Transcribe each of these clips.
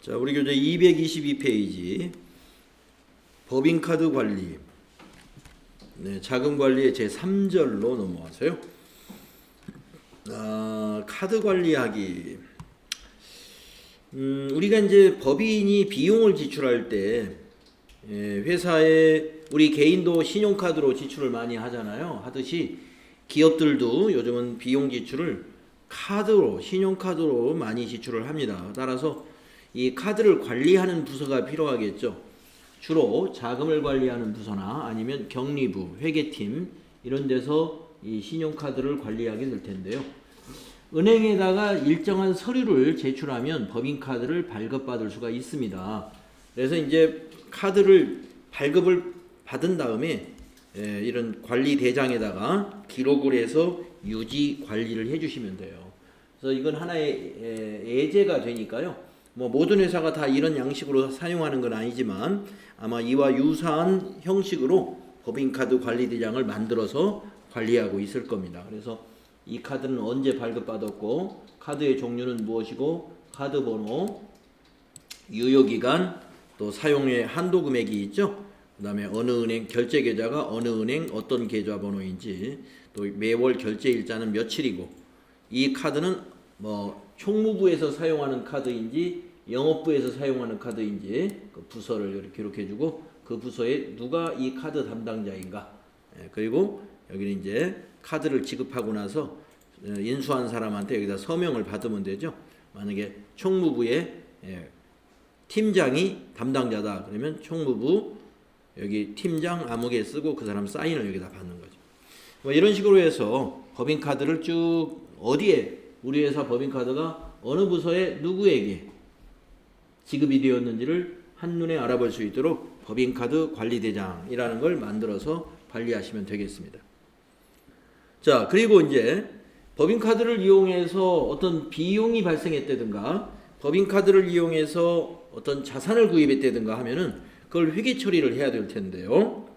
자, 우리 교재 222페이지 법인카드 관리, 자금 관리의 제 3절로 넘어와서요. 카드 관리하기. 우리가 이제 법인이 비용을 지출할 때 회사에 우리 개인도 신용카드로 지출을 많이 하듯이 기업들도 요즘은 비용 지출을 카드로, 신용카드로 많이 지출을 합니다. 따라서 이 카드를 관리하는 부서가 필요하겠죠. 주로 자금을 관리하는 부서나 아니면 경리부, 회계팀 이런 데서 이 신용카드를 관리하게 될 텐데요. 은행에다가 일정한 서류를 제출하면 법인카드를 발급받을 수가 있습니다. 그래서 이제 카드를 발급을 받은 다음에 이런 관리 대장에다가 기록을 해서 유지 관리를 해주시면 돼요. 그래서 이건 하나의 예제가 되니까요. 뭐 모든 회사가 다 이런 양식으로 사용하는 건 아니지만 아마 이와 유사한 형식으로 법인카드 관리 대장을 만들어서 관리하고 있을 겁니다. 그래서 이 카드는 언제 발급받았고, 카드의 종류는 무엇이고, 카드 번호, 유효기간, 또 사용의 한도 금액이 있죠. 그 다음에 어느 은행, 결제 계좌가 어느 은행 어떤 계좌 번호인지, 또 매월 결제 일자는 며칠이고, 이 카드는 뭐 총무부에서 사용하는 카드인지 영업부에서 사용하는 카드인지 그 부서를 이렇게 기록해주고, 그 부서에 누가 이 카드 담당자인가, 그리고 여기는 이제 카드를 지급하고 나서 인수한 사람한테 여기다 서명을 받으면 되죠. 만약에 총무부에 팀장이 담당자다 그러면 총무부 여기 팀장 아무개 쓰고 그 사람 사인을 여기다 받는 거죠. 뭐 이런 식으로 해서 법인카드를 쭉 어디에 우리 회사 법인카드가 어느 부서에 누구에게 지급이 되었는지를 한눈에 알아볼 수 있도록 법인카드 관리대장이라는 걸 만들어서 관리하시면 되겠습니다. 자, 그리고 이제 법인카드를 이용해서 어떤 비용이 발생했다든가 법인카드를 이용해서 어떤 자산을 구입했다든가 하면은 그걸 회계 처리를 해야 될 텐데요.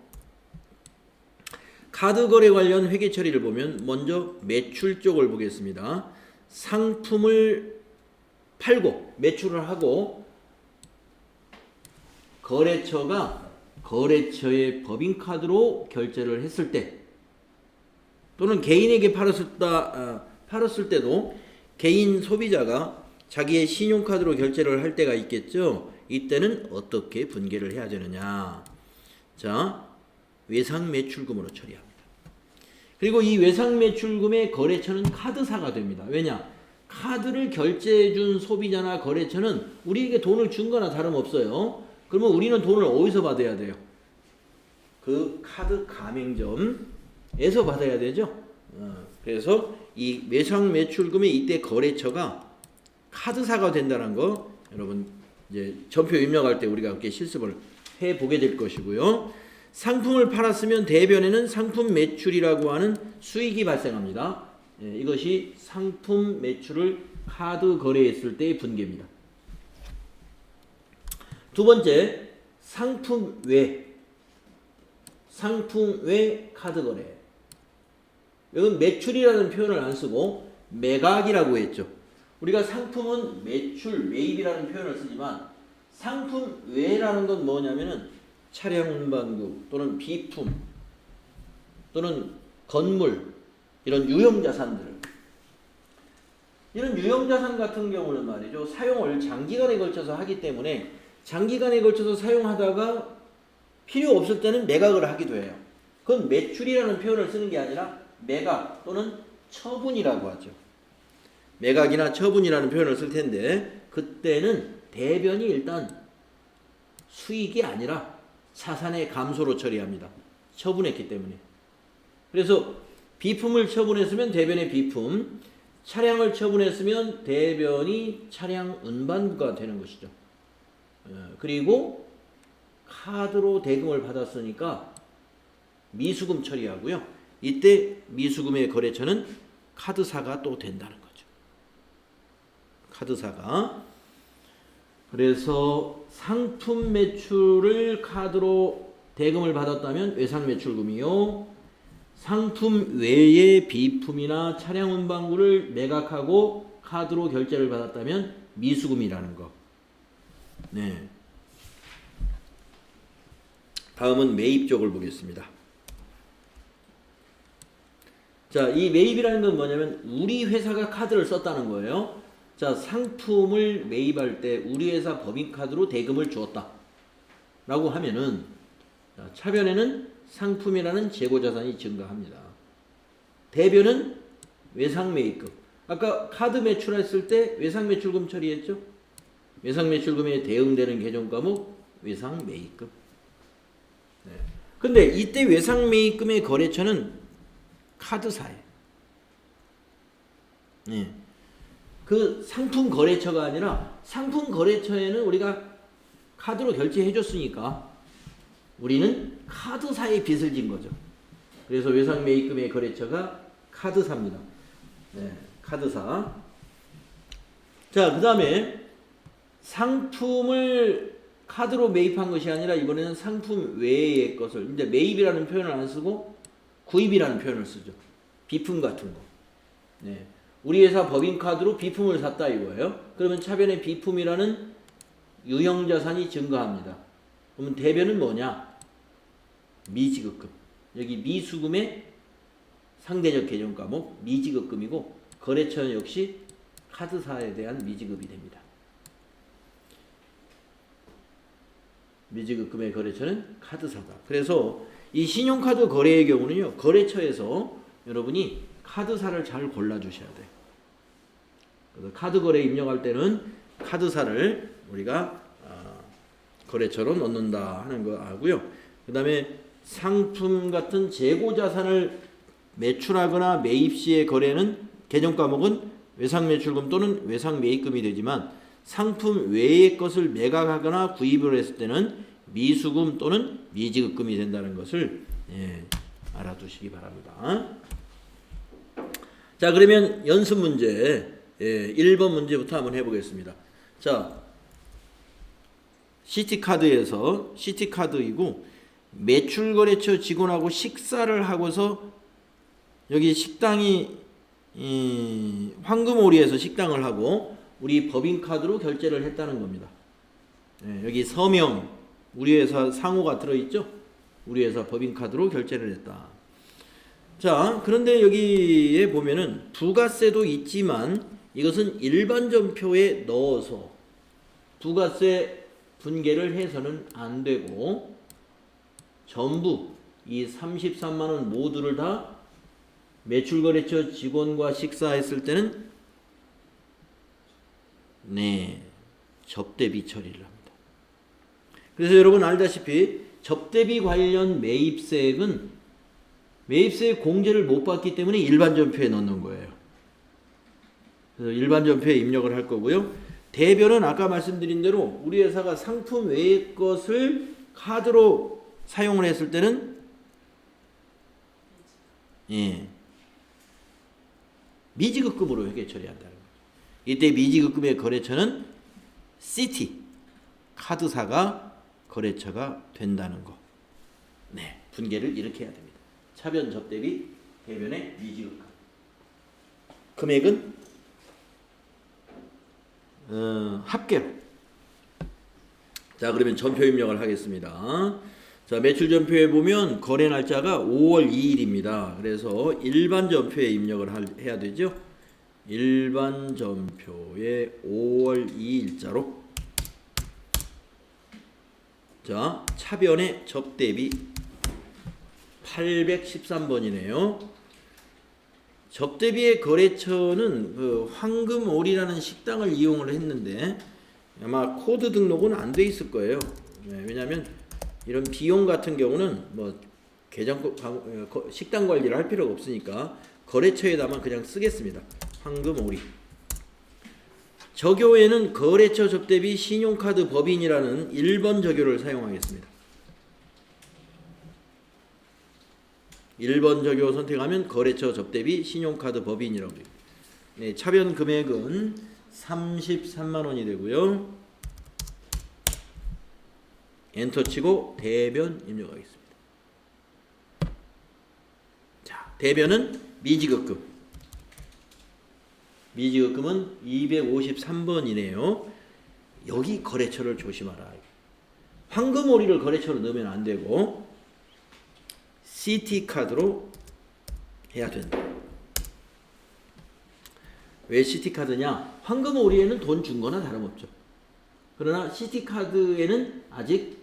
카드 거래 관련 회계 처리를 보면 먼저 매출 쪽을 보겠습니다. 상품을 팔고 매출을 하고 거래처가 거래처의 법인카드로 결제를 했을 때, 또는 개인에게 팔았을 때도 개인 소비자가 자기의 신용카드로 결제를 할 때가 있겠죠. 이때는 어떻게 분계를 해야 되느냐. 자, 외상매출금으로 처리합니다. 그리고 이 외상매출금의 거래처는 카드사가 됩니다. 왜냐? 카드를 결제해준 소비자나 거래처는 우리에게 돈을 준 거나 다름없어요. 그러면 우리는 돈을 어디서 받아야 돼요? 그 카드 가맹점에서 받아야 되죠. 그래서 이 외상매출금의 이때 거래처가 카드사가 된다는 거 여러분 이제 전표 입력할 때 우리가 그렇게 실습을 해보게 될 것이고요. 상품을 팔았으면 대변에는 상품 매출이라고 하는 수익이 발생합니다. 이것이 상품 매출을 카드 거래했을 때의 분계입니다. 두 번째, 상품 외 카드 거래. 여기는 매출이라는 표현을 안 쓰고 매각이라고 했죠. 우리가 상품은 매출, 매입이라는 표현을 쓰지만 상품 외라는 건 뭐냐면은 차량 운반구 또는 비품 또는 건물, 이런 유형자산들, 이런 유형자산 같은 경우는 말이죠, 사용을 장기간에 걸쳐서 하기 때문에 장기간에 걸쳐서 사용하다가 필요 없을 때는 매각을 하기도 해요. 그건 매출이라는 표현을 쓰는 게 아니라 매각 또는 처분이라고 하죠. 매각이나 처분이라는 표현을 쓸 텐데, 그때는 대변이 일단 수익이 아니라 자산의 감소로 처리합니다. 처분했기 때문에. 그래서 비품을 처분했으면 대변의 비품, 차량을 처분했으면 대변이 차량 운반부가 되는 것이죠. 그리고 카드로 대금을 받았으니까 미수금 처리하고요. 이때 미수금의 거래처는 카드사가 또 된다는 거죠. 카드사가. 그래서 상품 매출을 카드로 대금을 받았다면 외상매출금이요. 상품 외의 비품이나 차량 운반구를 매각하고 카드로 결제를 받았다면 미수금이라는 거. 네. 다음은 매입 쪽을 보겠습니다. 자, 이 매입이라는 건 뭐냐면 우리 회사가 카드를 썼다는 거예요. 자, 상품을 매입할 때 우리 회사 법인카드로 대금을 주었다 라고 하면은, 자, 차변에는 상품이라는 재고자산이 증가합니다. 대변은 외상매입금. 아까 카드 매출했을 때 외상매출금 처리했죠? 외상매출금에 대응되는 계정과목 외상매입금. 네. 근데 이때 외상매입금의 거래처는 카드사예요. 네. 그 상품 거래처가 아니라, 상품 거래처에는 우리가 카드로 결제해 줬으니까 우리는 카드사에 빚을 진 거죠. 그래서 외상매입금의 거래처가 카드사입니다. 네, 카드사. 자, 그 다음에 상품을 카드로 매입한 것이 아니라 이번에는 상품 외의 것을, 이제 매입이라는 표현을 안 쓰고 구입이라는 표현을 쓰죠. 비품 같은 거. 네. 우리 회사 법인카드로 비품을 샀다 이거예요. 그러면 차변에 비품이라는 유형자산이 증가합니다. 그러면 대변은 뭐냐? 미지급금. 여기 미수금의 상대적 계정과목 미지급금이고, 거래처는 역시 카드사에 대한 미지급이 됩니다. 미지급금의 거래처는 카드사다. 그래서 이 신용카드 거래의 경우는요, 거래처에서 여러분이 카드사를 잘 골라주셔야 돼요. 그래서 카드 거래 입력할 때는 카드사를 우리가 거래처로 넣는다 하는 거 알고요. 그 다음에 상품 같은 재고자산을 매출하거나 매입 시의 거래는 계정과목은 외상매출금 또는 외상매입금이 되지만, 상품 외의 것을 매각하거나 구입을 했을 때는 미수금 또는 미지급금이 된다는 것을 알아두시기 바랍니다. 자, 그러면 연습 문제 1번 문제부터 한번 해보겠습니다. 자, 시티카드에서, 시티카드이고 매출거래처 직원하고 식사를 하고서, 여기 식당이 황금오리에서 식당을 하고 우리 법인카드로 결제를 했다는 겁니다. 여기 서명, 우리 회사 상호가 들어있죠? 우리 회사 법인카드로 결제를 했다. 자, 그런데 여기에 보면은 부가세도 있지만 이것은 일반전표에 넣어서 부가세 분계를 해서는 안 되고, 전부 이 33만원 모두를 다 매출거래처 직원과 식사했을 때는 접대비 처리를 합니다. 그래서 여러분 알다시피 접대비 관련 매입세액은 매입세 공제를 못 받기 때문에 일반전표에 넣는 거예요. 그래서 일반전표에 입력을 할 거고요. 대변은 아까 말씀드린 대로 우리 회사가 상품 외의 것을 카드로 사용을 했을 때는 미지급금으로 회계 처리한다는 거죠. 이때 미지급금의 거래처는 시티 카드사가 거래처가 된다는 거. 분계를 이렇게 해야 됩니다. 차변 접대비, 대변의 미지급금. 금액은 합계로. 자, 그러면 전표 입력을 하겠습니다. 자, 매출 전표에 보면 거래 날짜가 5월 2일입니다. 그래서 일반 전표에 입력을 해야 되죠. 일반 전표에 5월 2일자로. 자, 차변의 접대비 813번이네요. 접대비의 거래처는 그 황금오리라는 식당을 이용을 했는데 아마 코드 등록은 안 돼 있을 거예요. 왜냐하면 이런 비용 같은 경우는 뭐 식당 관리를 할 필요가 없으니까 거래처에다만 그냥 쓰겠습니다. 황금오리. 적요에는 거래처 접대비 신용카드 법인이라는 1번 적요를 사용하겠습니다. 1번 적요 선택하면 거래처 접대비 신용카드 법인이라고 됩니다. 차변 금액은 33만원이 되고요. 엔터 치고 대변 입력하겠습니다. 자, 대변은 미지급금. 미지급금은 253번이네요. 여기 거래처를 조심하라. 황금오리를 거래처로 넣으면 안 되고 CT카드로 해야 된다. 왜 CT카드냐? 황금오리에는 돈 준 거나 다름없죠. 그러나 CT카드에는 아직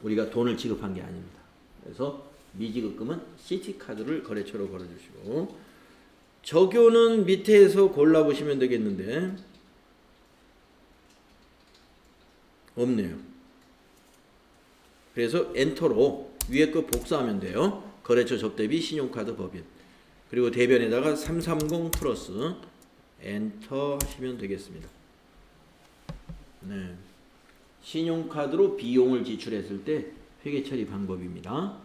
우리가 돈을 지급한 게 아닙니다. 그래서 미지급금은 CT카드를 거래처로 걸어주시고, 적요는 밑에서 골라보시면 되겠는데 없네요. 그래서 엔터로 위에 거 복사하면 돼요. 거래처 접대비 신용카드 법인, 그리고 대변에다가 330 플러스 엔터 하시면 되겠습니다. 네. 신용카드로 비용을 지출했을 때 회계 처리 방법입니다.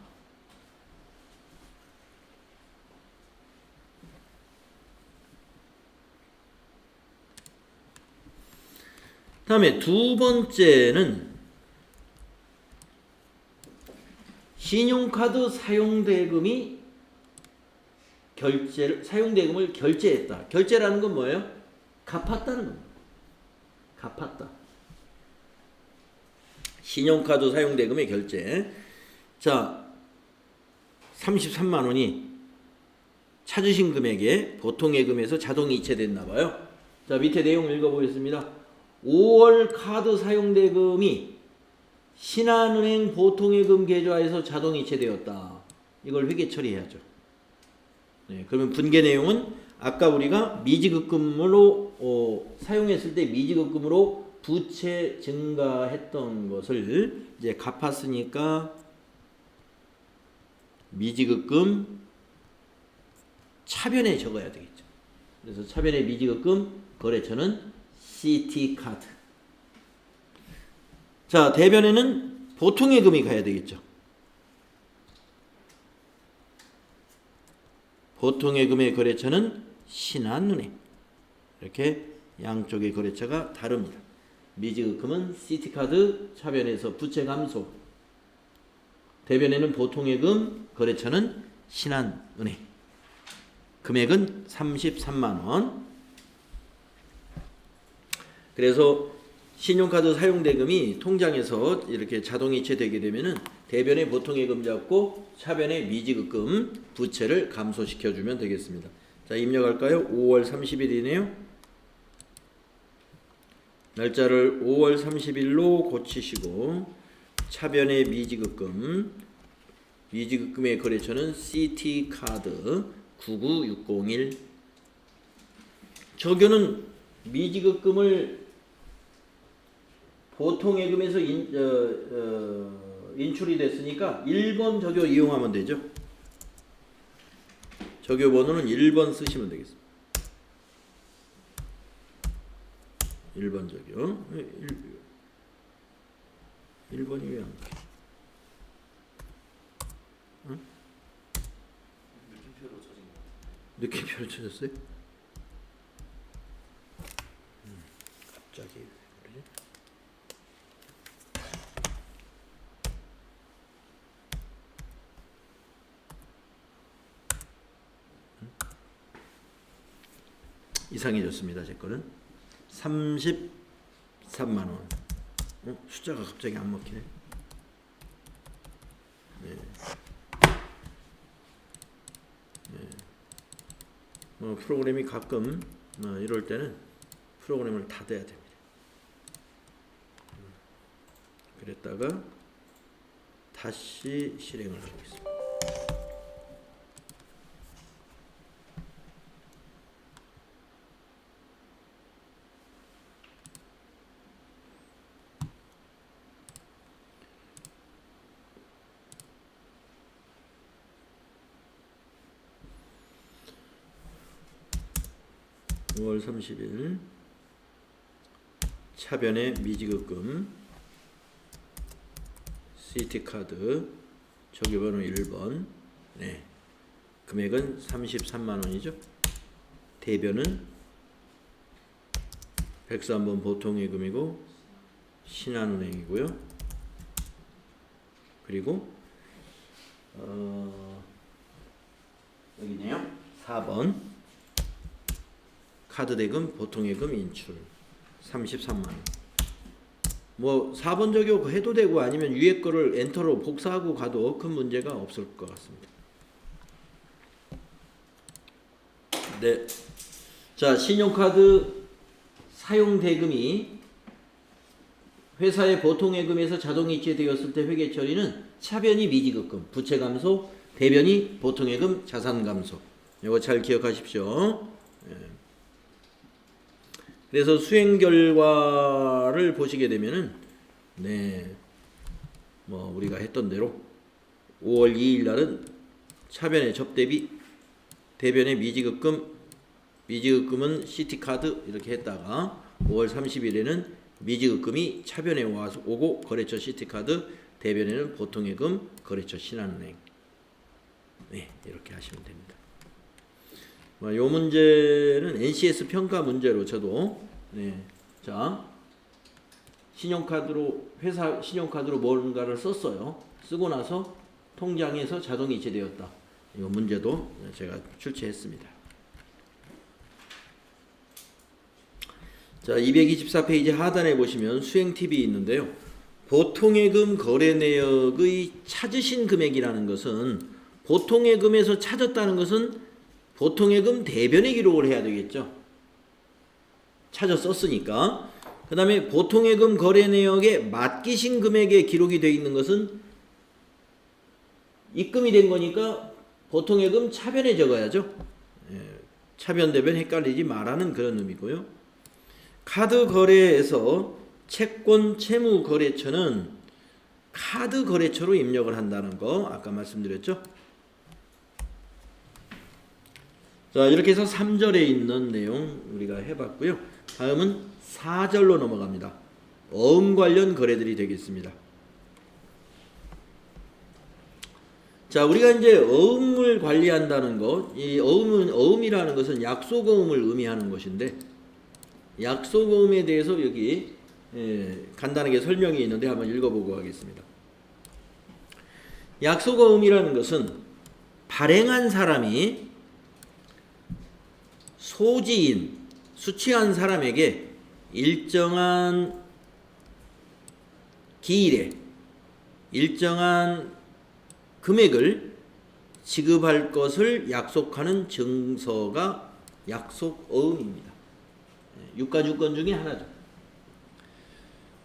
다음에 두 번째는 신용카드 사용대금이 사용대금을 결제했다. 결제라는 건 뭐예요? 갚았다는 겁니다. 갚았다. 신용카드 사용대금의 결제. 자, 33만 원이 찾으신 금액에 보통예금에서 자동 이체됐나 봐요. 자, 밑에 내용 읽어보겠습니다. 5월 카드 사용대금이 신한은행 보통예금 계좌에서 자동 이체되었다. 이걸 회계 처리해야죠. 네, 그러면 분계 내용은 아까 우리가 미지급금으로 사용했을 때 미지급금으로 부채 증가했던 것을 이제 갚았으니까 미지급금 차변에 적어야 되겠죠. 그래서 차변에 미지급금 거래처는 CT카드. 자, 대변에는 보통예금이 가야 되겠죠. 보통예금의 거래처는 신한은행. 이렇게 양쪽의 거래처가 다릅니다. 미지급금은 CT카드, 차변에서 부채 감소. 대변에는 보통예금, 거래처는 신한은행. 금액은 33만 원. 그래서 신용카드 사용대금이 통장에서 이렇게 자동이체되게 되면은 대변에 보통예금 잡고 차변에 미지급금 부채를 감소시켜주면 되겠습니다. 자, 입력할까요? 5월 30일이네요. 날짜를 5월 30일로 고치시고 차변에 미지급금의 거래처는 CT카드 99601. 적요는 미지급금을 보통예금에서 인출이 됐으니까 1번 적요 이용하면 되죠. 적요 번호는 1번 쓰시면 되겠습니다. 1번 적요. 1번이 왜 안 돼? 응? 느낌표로 쳐진 거. 느낌표로 쳐졌어요? 갑자기 그러지? 이상해졌습니다. 제 거는 33만 원. 숫자가 갑자기 안 먹히네. 네. 프로그램이 가끔 이럴 때는 프로그램을 닫아야 됩니다. 그랬다가 다시 실행을 하고 있습니다. (5월 30일) 차변의 미지급금 CT카드 적요번호 1번. 네. 금액은 33만 원이죠. 대변은 103번 보통예금이고 신한은행이고요. 그리고 여기네요. 4번 카드대금 보통예금 인출 33만 원. 뭐 4번 적용 해도 되고 아니면 위에 거를 엔터로 복사하고 가도 큰 문제가 없을 것 같습니다. 네. 자, 신용카드 사용 대금이 회사의 보통예금에서 자동 이체되었을 때 회계 처리는 차변이 미지급금, 부채 감소, 대변이 보통예금, 자산 감소. 이거 잘 기억하십시오. 그래서 수행 결과를 보시게 되면은 뭐 우리가 했던 대로 5월 2일 날은 차변의 접대비, 대변의 미지급금은 시티카드 이렇게 했다가 5월 30일에는 미지급금이 차변에 오고 거래처 시티카드, 대변에는 보통예금, 거래처 신한은행. 이렇게 하시면 됩니다. 이 문제는 NCS 평가 문제로 저도 자, 신용카드로 회사 신용카드로 뭔가를 썼어요. 쓰고 나서 통장에서 자동 이체되었다. 이 문제도 제가 출제했습니다. 자, 224페이지 하단에 보시면 수행 팁이 있는데요. 보통예금 거래 내역의 찾으신 금액이라는 것은 보통예금에서 찾았다는 것은 보통예금 대변에 기록을 해야 되겠죠. 찾아 썼으니까. 그 다음에 보통예금 거래 내역에 맡기신 금액에 기록이 되어 있는 것은 입금이 된 거니까 보통예금 차변에 적어야죠. 차변 대변 헷갈리지 말라는 그런 의미고요. 카드 거래에서 채권 채무 거래처는 카드 거래처로 입력을 한다는 거 아까 말씀드렸죠. 자, 이렇게 해서 3절에 있는 내용 우리가 해봤고요. 다음은 4절로 넘어갑니다. 어음 관련 거래들이 되겠습니다. 자, 우리가 이제 어음을 관리한다는 것, 이 어음이라는 것은 약속어음을 의미하는 것인데, 약속어음에 대해서 여기 간단하게 설명이 있는데 한번 읽어보고 하겠습니다. 약속어음이라는 것은 발행한 사람이 소지인, 수취한 사람에게 일정한 기일에 일정한 금액을 지급할 것을 약속하는 증서가 약속어음입니다. 유가주권 중에 하나죠.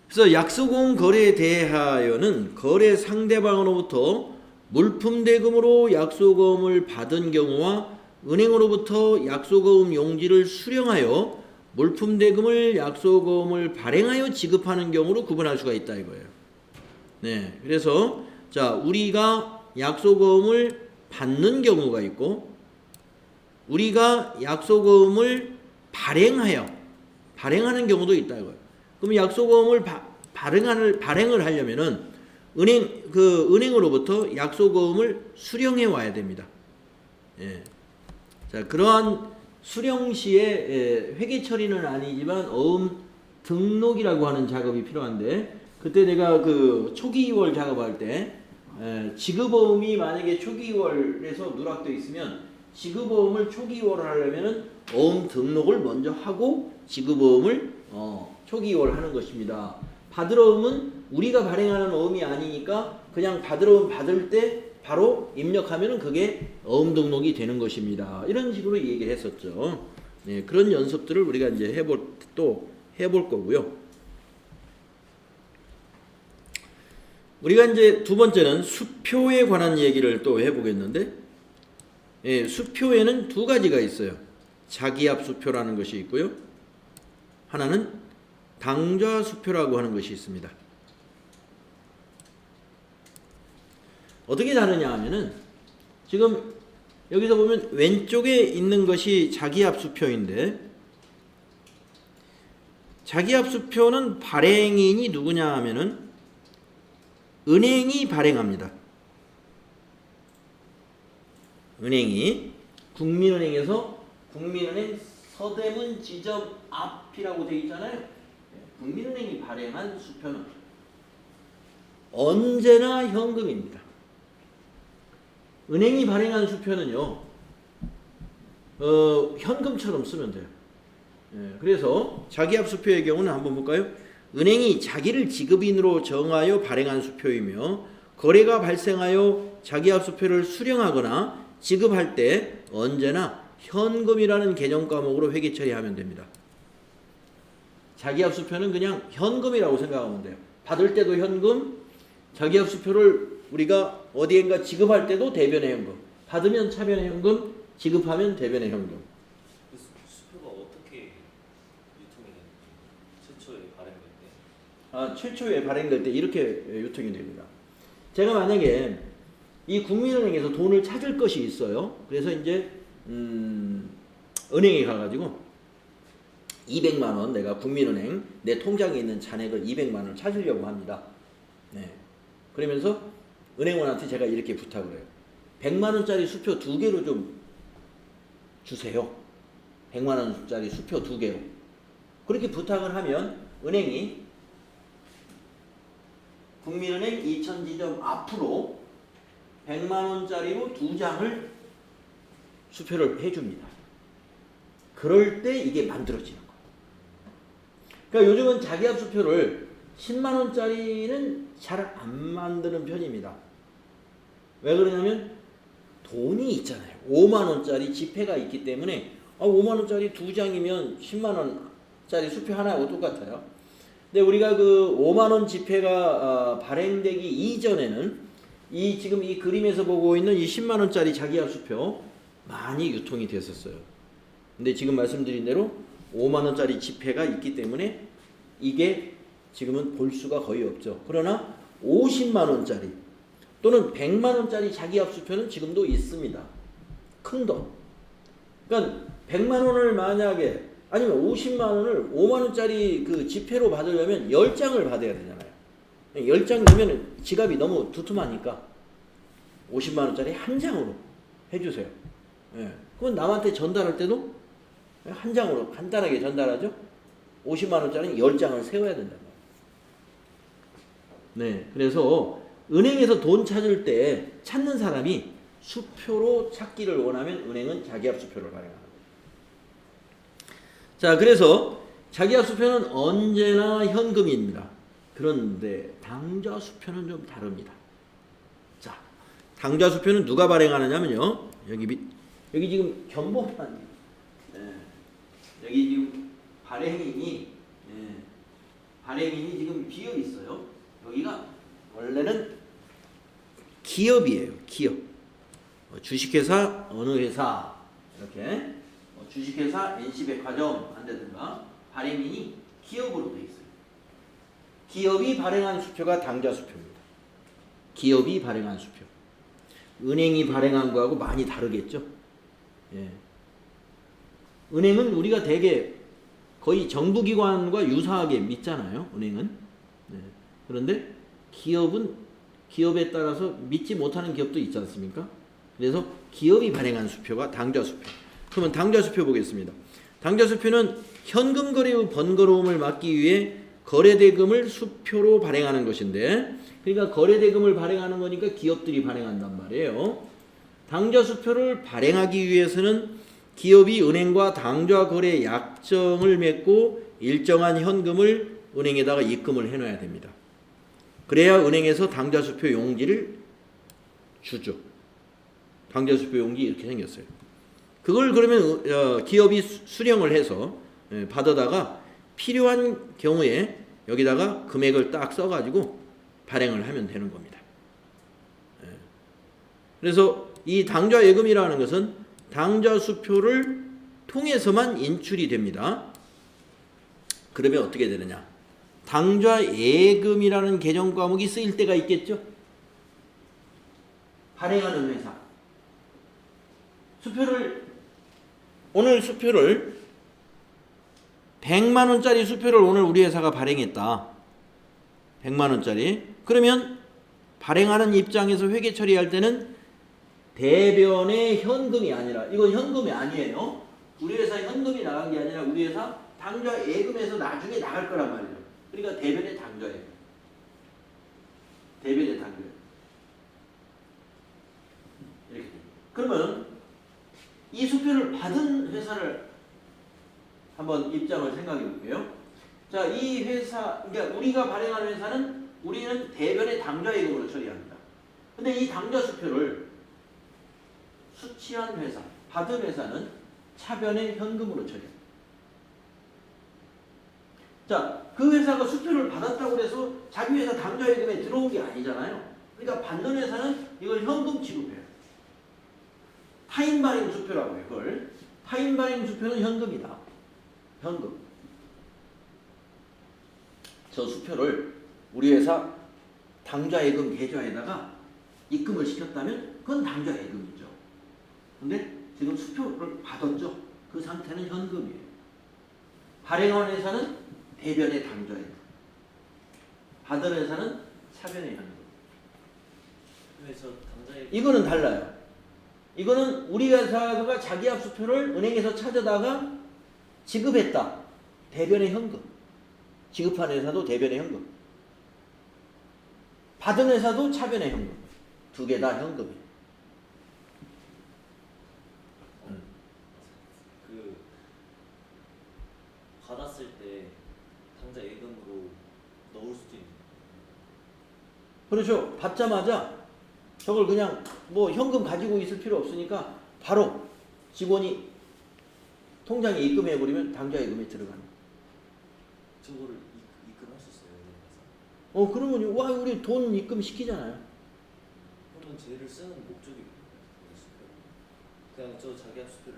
그래서 약속어음 거래에 대하여는 거래 상대방으로부터 물품 대금으로 약속어음을 받은 경우와 은행으로부터 약속어음 용지를 수령하여 물품 대금을 약속어음을 발행하여 지급하는 경우로 구분할 수가 있다 이거예요. 그래서 자, 우리가 약속어음을 받는 경우가 있고 우리가 약속어음을 발행하는 경우도 있다 이거예요. 그럼 약속어음을 발행을 하려면은 은행으로부터 약속어음을 수령해 와야 됩니다. 자, 그러한 수령 시에 회계 처리는 아니지만 어음 등록이라고 하는 작업이 필요한데, 그때 내가 그 초기 2월 작업할 때 지급어음이 만약에 초기 2월에서 누락되어 있으면 지급어음을 초기 2월을 하려면은 어음 등록을 먼저 하고 지급어음을 초기 2월 하는 것입니다. 받을어음은 우리가 발행하는 어음이 아니니까 그냥 받을어음 받을 때 바로 입력하면은 그게 어음 등록이 되는 것입니다. 이런 식으로 얘기를 했었죠. 그런 연습들을 우리가 이제 해볼 거고요. 우리가 이제 두 번째는 수표에 관한 얘기를 또 해보겠는데, 수표에는 두 가지가 있어요. 자기압 수표라는 것이 있고요. 하나는 당좌 수표라고 하는 것이 있습니다. 어떻게 다르냐 하면은 지금 여기서 보면 왼쪽에 있는 것이 자기압 수표인데, 자기압 수표는 발행인이 누구냐 하면은 은행이 발행합니다. 은행이 국민은행에서 국민은행 서대문 지점 앞이라고 되어 있잖아요. 국민은행이 발행한 수표는 언제나 현금입니다. 은행이 발행한 수표는요, 현금처럼 쓰면 돼요. 그래서 자기압 수표의 경우는 한번 볼까요? 은행이 자기를 지급인으로 정하여 발행한 수표이며 거래가 발생하여 자기합수표를 수령하거나 지급할 때 언제나 현금이라는 개념 과목으로 회계 처리하면 됩니다. 자기합수표는 그냥 현금이라고 생각하면 돼요. 받을 때도 현금, 자기합수표를 우리가 어디엔가 지급할 때도 대변의 현금, 받으면 차변의 현금, 지급하면 대변의 현금. 수표가 어떻게 유통이 되는지 최초에 발행될 때? 최초에 발행될 때 이렇게 유통이 됩니다. 제가 만약에 이 국민은행에서 돈을 찾을 것이 있어요. 그래서 이제 은행에 가가지고 200만 원 내가 국민은행 내 통장에 있는 잔액을 200만 원을 찾으려고 합니다. 네. 그러면서 은행원한테 제가 이렇게 부탁을 해요. 100만 원짜리 수표 2개로 좀 주세요. 100만 원짜리 수표 2개로. 그렇게 부탁을 하면 은행이 국민은행 이천지점 앞으로 100만 원짜리로 2장을 수표를 해줍니다. 그럴 때 이게 만들어지는 거예요. 그러니까 요즘은 자기합수표를 10만 원짜리는 잘 안 만드는 편입니다. 왜 그러냐면 돈이 있잖아요. 5만 원짜리 지폐가 있기 때문에 5만 원짜리 2장이면 10만 원짜리 수표 하나하고 똑같아요. 근데 우리가 그 5만 원 지폐가 발행되기 이전에는 지금 이 그림에서 보고 있는 이 10만 원짜리 자기합수표 많이 유통이 됐었어요. 근데 지금 말씀드린 대로 5만 원짜리 지폐가 있기 때문에 이게 지금은 볼 수가 거의 없죠. 그러나 50만 원짜리 또는 100만 원짜리 자기합수표는 지금도 있습니다. 큰 돈. 그러니까 100만 원을 만약에 아니면 50만 원을 5만 원짜리 그 지폐로 받으려면 10장을 받아야 되잖아요. 10장 되면 지갑이 너무 두툼하니까 50만 원짜리 한 장으로 해주세요. 예. 그건 남한테 전달할 때도 한 장으로 간단하게 전달하죠. 50만 원짜리는 10장을 세워야 된단 말이에요. 네. 그래서 은행에서 돈 찾을 때 찾는 사람이 수표로 찾기를 원하면 은행은 자기합수표를 발행합니다. 자, 그래서 자기합수표는 언제나 현금입니다. 그런데 당좌수표는 좀 다릅니다. 자, 당좌수표는 누가 발행하느냐면요. 여기 지금 견본판. 네. 여기 지금 발행인이 지금 비어 있어요. 여기가 원래는 기업이에요. 기업. 주식회사 어느 회사 이렇게 주식회사 NC백화점 한다든가 발행인이 기업으로 되어 있어요. 기업이 발행한 수표가 당좌수표입니다. 기업이 발행한 수표. 은행이 발행한 거하고 많이 다르겠죠. 예. 은행은 우리가 되게 거의 정부기관과 유사하게 믿잖아요. 은행은. 네. 그런데 기업은 기업에 따라서 믿지 못하는 기업도 있지 않습니까? 그래서 기업이 발행한 수표가 당좌수표. 그러면 당좌수표 보겠습니다. 당좌수표는 현금 거래의 번거로움을 막기 위해 거래대금을 수표로 발행하는 것인데, 그러니까 거래대금을 발행하는 거니까 기업들이 발행한단 말이에요. 당좌수표를 발행하기 위해서는 기업이 은행과 당좌 거래 약정을 맺고 일정한 현금을 은행에다가 입금을 해놔야 됩니다. 그래야 은행에서 당좌수표 용지를 주죠. 당좌수표 용지 이렇게 생겼어요. 그걸 그러면 기업이 수령을 해서 받아다가 필요한 경우에 여기다가 금액을 딱 써가지고 발행을 하면 되는 겁니다. 그래서 이 당좌예금이라는 것은 당좌수표를 통해서만 인출이 됩니다. 그러면 어떻게 되느냐? 당좌예금이라는 개정 과목이 쓰일 때가 있겠죠? 발행하는 회사. 오늘 수표를 100만 원짜리 수표를 오늘 우리 회사가 발행했다. 100만 원짜리. 그러면 발행하는 입장에서 회계 처리할 때는 대변의 현금이 아니라, 이건 현금이 아니에요. 우리 회사 현금이 나간 게 아니라 우리 회사 당좌예금에서 나중에 나갈 거란 말이에요. 그러니까 대변의 당좌예금. 대변의 당좌예금. 이렇게. 그러면 이 수표를 받은 회사를 한번 입장을 생각해 볼게요. 자, 이 회사, 그러니까 우리가 발행하는 회사는 우리는 대변의 당좌예금으로 처리합니다. 근데 이 당좌 수표를 수취한 회사, 받은 회사는 차변의 현금으로 처리합니다. 자, 그 회사가 수표를 받았다고 해서 자기 회사 당좌예금에 들어온 게 아니잖아요. 그러니까 받는 회사는 이걸 현금 취급해요. 타인 발행 수표라고 해요. 그걸 타인 발행 수표는 현금이다. 현금. 저 수표를 우리 회사 당좌예금 계좌에다가 입금을 시켰다면 그건 당좌예금이죠. 근데 지금 수표를 받았죠. 그 상태는 현금이에요. 발행한 회사는 대변의 당좌예금. 받은 회사는 차변의 현금. 근데 저 당장에 이거는 달라요. 이거는 우리 회사가 자기합 수표를 은행에서 찾아다가 지급했다. 대변의 현금. 지급한 회사도 대변의 현금. 받은 회사도 차변의 현금. 두 개 다 현금이에요. 그 받았을 때 당장 예금으로 넣을 수도 있는. 그렇죠. 받자마자 저걸 그냥 뭐 현금 가지고 있을 필요 없으니까 바로 직원이 통장에 입금해버리면 당좌예금에 들어가는 거예요. 저거를 입금할 수 있어요, 은행에서. 그러면 와 우리 돈 입금 시키잖아요. 그러면 쟤를 쓰는 목적이 뭐예요? 그냥 저 자기합 수표를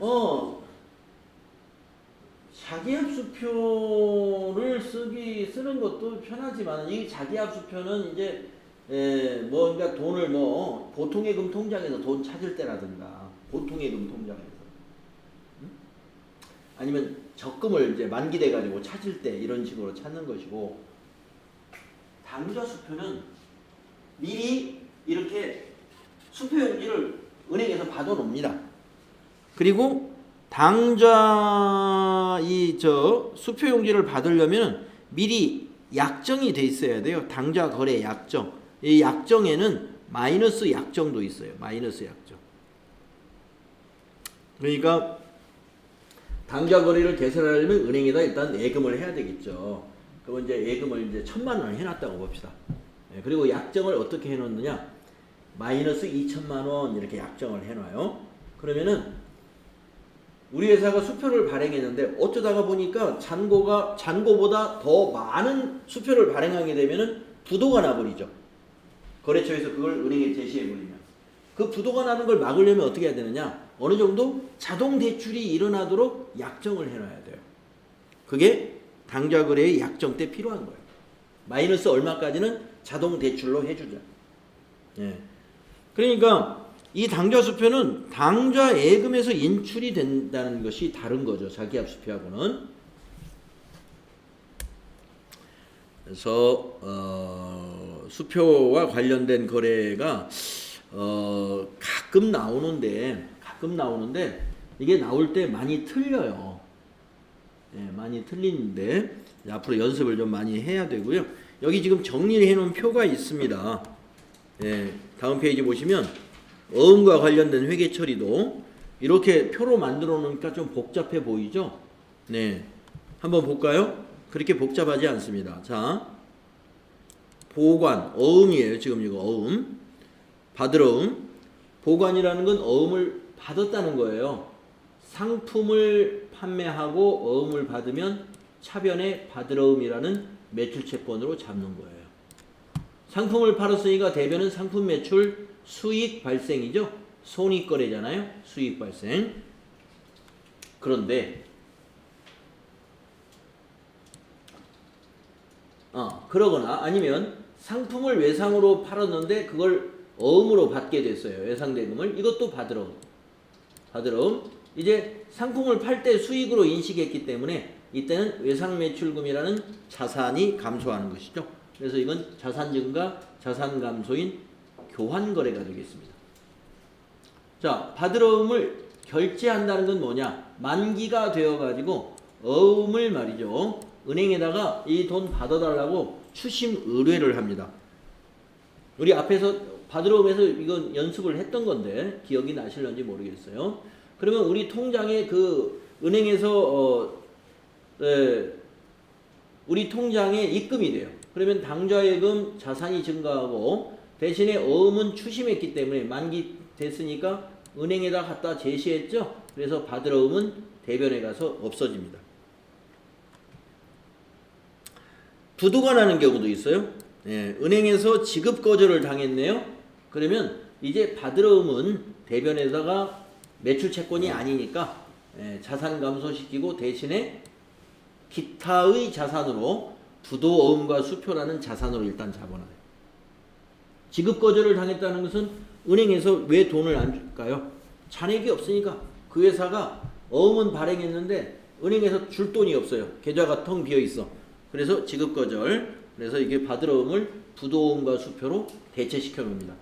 자기합 수표를 쓰는 것도 편하지만 이 자기합 수표는 이제 그러니까 돈을 보통예금 통장에서 돈 찾을 때라든가 보통예금 통장에서 아니면 적금을 이제 만기돼 가지고 찾을 때 이런 식으로 찾는 것이고 당좌 수표는 미리 이렇게 수표 용지를 은행에서 받아 놓습니다. 그리고 당좌 수표 용지를 받으려면 미리 약정이 돼 있어야 돼요. 당좌 거래 약정. 이 약정에는 마이너스 약정도 있어요. 마이너스 약정. 그러니까 당좌 거래를 개설하려면 은행에다 일단 예금을 해야 되겠죠. 그러면 이제 예금을 이제 1,000만 원 해놨다고 봅시다. 그리고 약정을 어떻게 해놓느냐? 마이너스 2천만 원 이렇게 약정을 해놔요. 그러면은 우리 회사가 수표를 발행했는데 어쩌다가 보니까 잔고보다 더 많은 수표를 발행하게 되면은 부도가 나버리죠. 거래처에서 그걸 은행에 제시해버리면. 그 부도가 나는 걸 막으려면 어떻게 해야 되느냐? 어느 정도 자동 대출이 일어나도록 약정을 해놔야 돼요. 그게 당좌 거래의 약정 때 필요한 거예요. 마이너스 얼마까지는 자동 대출로 해주자. 그러니까 이 당좌 수표는 당좌 예금에서 인출이 된다는 것이 다른 거죠. 자기합 수표하고는. 그래서 수표와 관련된 거래가 가끔 나오는데 이게 나올 때 많이 틀려요. 많이 틀리는데 앞으로 연습을 좀 많이 해야 되고요. 여기 지금 정리를 해놓은 표가 있습니다. 다음 페이지 보시면 어음과 관련된 회계 처리도 이렇게 표로 만들어 놓으니까 좀 복잡해 보이죠? 한번 볼까요? 그렇게 복잡하지 않습니다. 자, 보관, 어음이에요. 지금 이거 어음. 받으러음. 보관이라는 건 어음을 받았다는 거예요. 상품을 판매하고 어음을 받으면 차변에 받으러음이라는 매출채권으로 잡는 거예요. 상품을 팔았으니까 대변은 상품 매출 수익 발생이죠. 손익거래잖아요. 수익 발생. 그런데 그러거나 아니면 상품을 외상으로 팔았는데 그걸 어음으로 받게 됐어요. 외상대금을. 이것도 받으러음. 이제 상품을 팔 때 수익으로 인식했기 때문에 이때는 외상매출금이라는 자산이 감소하는 것이죠. 그래서 이건 자산 증가, 자산 감소인 교환거래가 되겠습니다. 자, 받으러음을 결제한다는 건 뭐냐? 만기가 되어가지고 어음을 말이죠. 은행에다가 이 돈 받아달라고 추심 의뢰를 합니다. 우리 앞에서 받으러움에서 이건 연습을 했던 건데 기억이 나실런지 모르겠어요. 그러면 우리 통장에 그 은행에서 우리 통장에 입금이 돼요. 그러면 당좌예금 자산이 증가하고 대신에 어음은 추심했기 때문에 만기 됐으니까 은행에다 갖다 제시했죠. 그래서 받을 어음은 대변에 가서 없어집니다. 부도가 나는 경우도 있어요. 예, 은행에서 지급 거절을 당했네요. 그러면 이제 받을 어음은 대변에다가 매출 채권이 아니니까 자산 감소시키고 대신에 기타의 자산으로 부도어음과 수표라는 자산으로 일단 잡아놔요. 지급 거절을 당했다는 것은 은행에서 왜 돈을 안 줄까요? 잔액이 없으니까. 그 회사가 어음은 발행했는데 은행에서 줄 돈이 없어요. 계좌가 텅 비어 있어. 그래서 지급 거절. 그래서 이게 받을 어음을 부도어음과 수표로 대체시켜 놓습니다.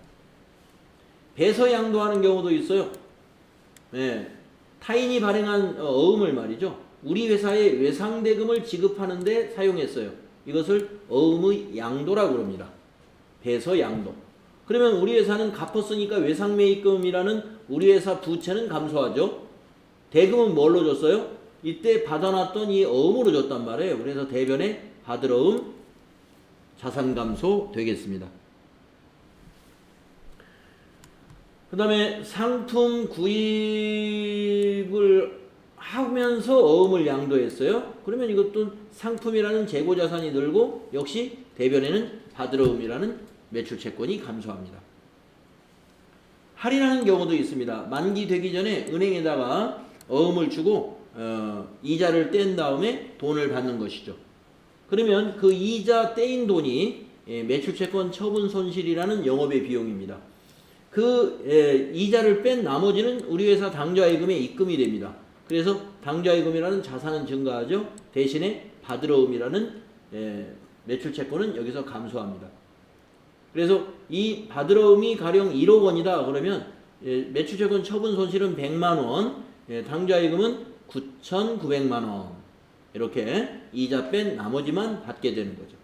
배서양도하는 경우도 있어요. 타인이 발행한 어음을 말이죠. 우리 회사에 외상대금을 지급하는데 사용했어요. 이것을 어음의 양도라고 합니다. 배서양도. 그러면 우리 회사는 갚았으니까 외상매입금이라는 우리 회사 부채는 감소하죠. 대금은 뭘로 줬어요? 이때 받아놨던 이 어음으로 줬단 말이에요. 그래서 대변에 받을 어음 자산 감소 되겠습니다. 그 다음에 상품 구입을 하면서 어음을 양도했어요. 그러면 이것도 상품이라는 재고자산이 늘고 역시 대변에는 받을 어음이라는 매출채권이 감소합니다. 할인하는 경우도 있습니다. 만기 되기 전에 은행에다가 어음을 주고 이자를 뗀 다음에 돈을 받는 것이죠. 그러면 그 이자 떼인 돈이 매출채권 처분 손실이라는 영업의 비용입니다. 그 이자를 뺀 나머지는 우리 회사 당좌예금에 입금이 됩니다. 그래서 당좌예금이라는 자산은 증가하죠. 대신에 받을 어음이라는 매출채권은 여기서 감소합니다. 그래서 이 받을 어음이 가령 1억 원이다 그러면 매출채권 처분 손실은 100만 원, 당좌예금은 9,900만 원 이렇게 이자 뺀 나머지만 받게 되는 거죠.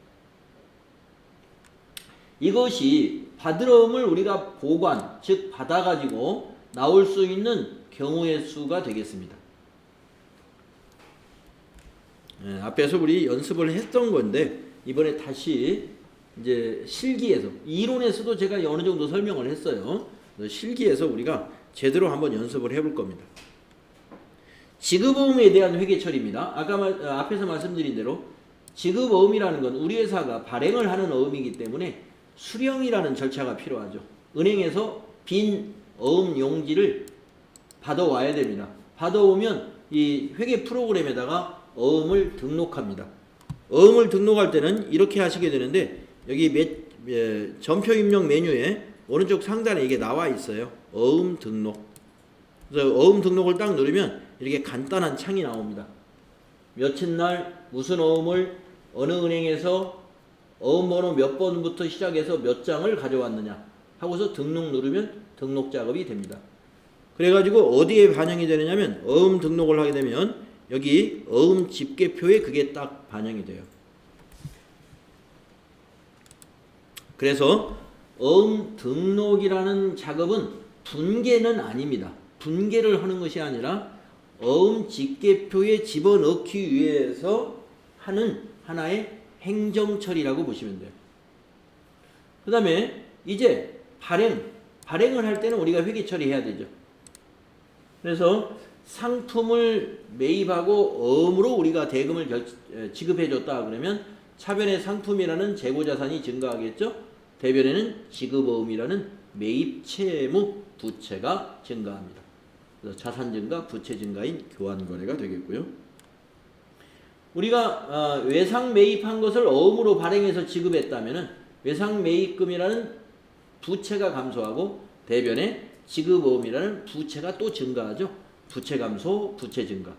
이것이 받을 어음을 우리가 보관, 즉 받아가지고 나올 수 있는 경우의 수가 되겠습니다. 앞에서 우리 연습을 했던 건데 이번에 다시 이제 실기에서 이론에서도 제가 어느 정도 설명을 했어요. 실기에서 우리가 제대로 한번 연습을 해볼 겁니다. 지급어음에 대한 회계 처리입니다. 아까 앞에서 말씀드린 대로 지급어음이라는 건 우리 회사가 발행을 하는 어음이기 때문에 수령이라는 절차가 필요하죠. 은행에서 빈 어음 용지를 받아와야 됩니다. 받아오면 이 회계 프로그램에다가 어음을 등록합니다. 어음을 등록할 때는 이렇게 하시게 되는데 여기 전표 입력 메뉴에 오른쪽 상단에 이게 나와 있어요. 어음 등록. 그래서 어음 등록을 딱 누르면 이렇게 간단한 창이 나옵니다. 며칠 날 무슨 어음을 어느 은행에서 어음 번호 몇 번부터 시작해서 몇 장을 가져왔느냐 하고서 등록 누르면 등록 작업이 됩니다. 그래가지고 어디에 반영이 되느냐면 어음 등록을 하게 되면 여기 어음 집계표에 그게 딱 반영이 돼요. 그래서 어음 등록이라는 작업은 분계는 아닙니다. 분계를 하는 것이 아니라 어음 집계표에 집어넣기 위해서 하는 하나의 행정처리라고 보시면 돼요. 그 다음에 이제 발행을 할 때는 우리가 회계 처리해야 되죠. 그래서 상품을 매입하고 어음으로 우리가 대금을 지급해줬다 그러면 차변의 상품이라는 재고자산이 증가하겠죠. 대변에는 지급어음이라는 매입 채무 부채가 증가합니다. 그래서 자산 증가, 부채 증가인 교환거래가 되겠고요. 우리가 외상 매입한 것을 어음으로 발행해서 지급했다면 외상 매입금이라는 부채가 감소하고 대변에 지급어음이라는 부채가 또 증가하죠. 부채 감소, 부채 증가.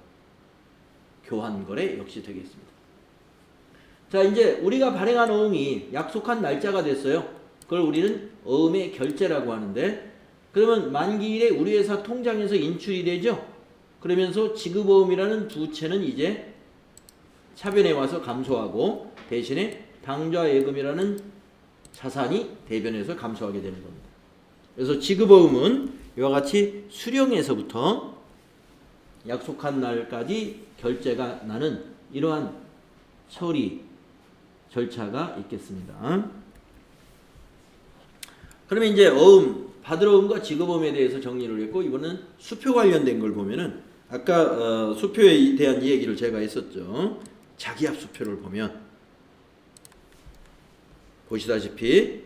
교환거래 역시 되겠습니다. 자, 이제 우리가 발행한 어음이 약속한 날짜가 됐어요. 그걸 우리는 어음의 결제라고 하는데 그러면 만기일에 우리 회사 통장에서 인출이 되죠. 그러면서 지급어음이라는 부채는 이제 차변에 와서 감소하고 대신에 당좌예금이라는 자산이 대변에서 감소하게 되는 겁니다. 그래서 지급어음은 이와 같이 수령에서부터 약속한 날까지 결제가 나는 이러한 처리 절차가 있겠습니다. 그러면 이제 어음, 받으러음과 직업어음에 대해서 정리를 했고, 이번은 수표 관련된 걸 보면은 아까 수표에 대한 얘기를 제가 했었죠. 자기합 수표를 보면 보시다시피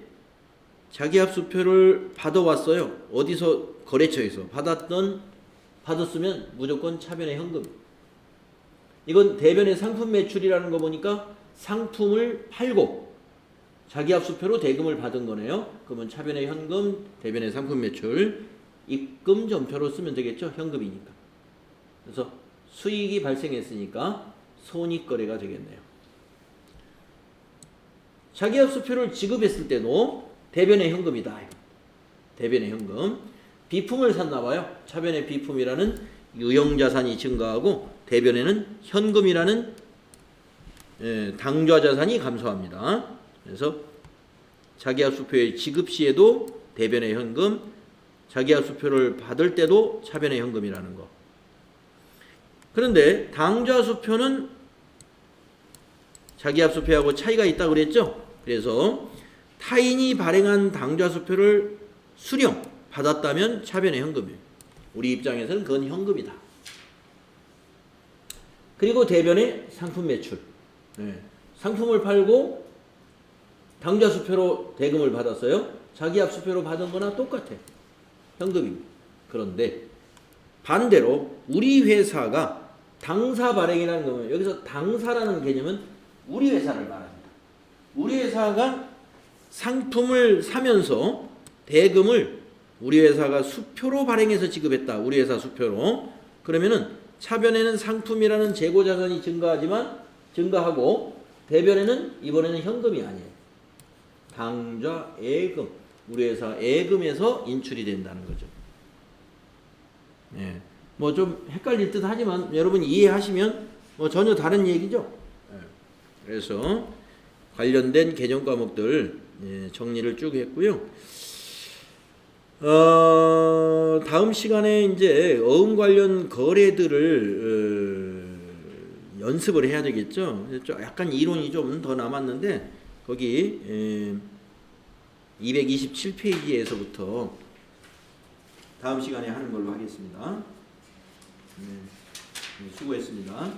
자기합 수표를 받아왔어요. 어디서? 거래처에서 받았으면 무조건 차변의 현금. 이건 대변의 상품 매출이라는 거 보니까 상품을 팔고 자기합 수표로 대금을 받은 거네요. 그러면 차변의 현금, 대변의 상품 매출, 입금 전표로 쓰면 되겠죠. 현금이니까. 그래서 수익이 발생했으니까 손익거래가 되겠네요. 자기합 수표를 지급했을 때도 대변의 현금이다. 대변의 현금. 비품을 샀나봐요. 차변의 비품이라는 유형자산이 증가하고 대변에는 현금이라는 당좌자산이 감소합니다. 그래서 자기합 수표의 지급 시에도 대변의 현금, 자기합 수표를 받을 때도 차변의 현금이라는 거. 그런데 당좌 수표는 자기합 수표하고 차이가 있다고 그랬죠? 그래서 타인이 발행한 당좌 수표를 수령 받았다면 차변의 현금이에요. 우리 입장에서는 그건 현금이다. 그리고 대변의 상품 매출. 상품을 팔고 당좌 수표로 대금을 받았어요. 자기합 수표로 받은 거나 똑같아. 현금입니다. 그런데 반대로 우리 회사가 당사 발행이라는 거면, 여기서 당사라는 개념은 우리 회사를 말합니다. 우리 회사가 상품을 사면서 대금을 우리 회사가 수표로 발행해서 지급했다. 우리 회사 수표로. 그러면은 차변에는 상품이라는 재고자산이 증가하고 대변에는 이번에는 현금이 아니에요. 당좌 예금. 우리 회사 예금에서 인출이 된다는 거죠. 예. 뭐 좀 헷갈릴 듯 하지만 여러분 이해하시면 뭐 전혀 다른 얘기죠. 예. 그래서 관련된 개념 과목들 정리를 쭉 했고요. 다음 시간에 이제 어음 관련 거래들을 연습을 해야 되겠죠. 약간 이론이 좀 더 남았는데 거기 227페이지에서부터 다음 시간에 하는 걸로 하겠습니다. 수고했습니다.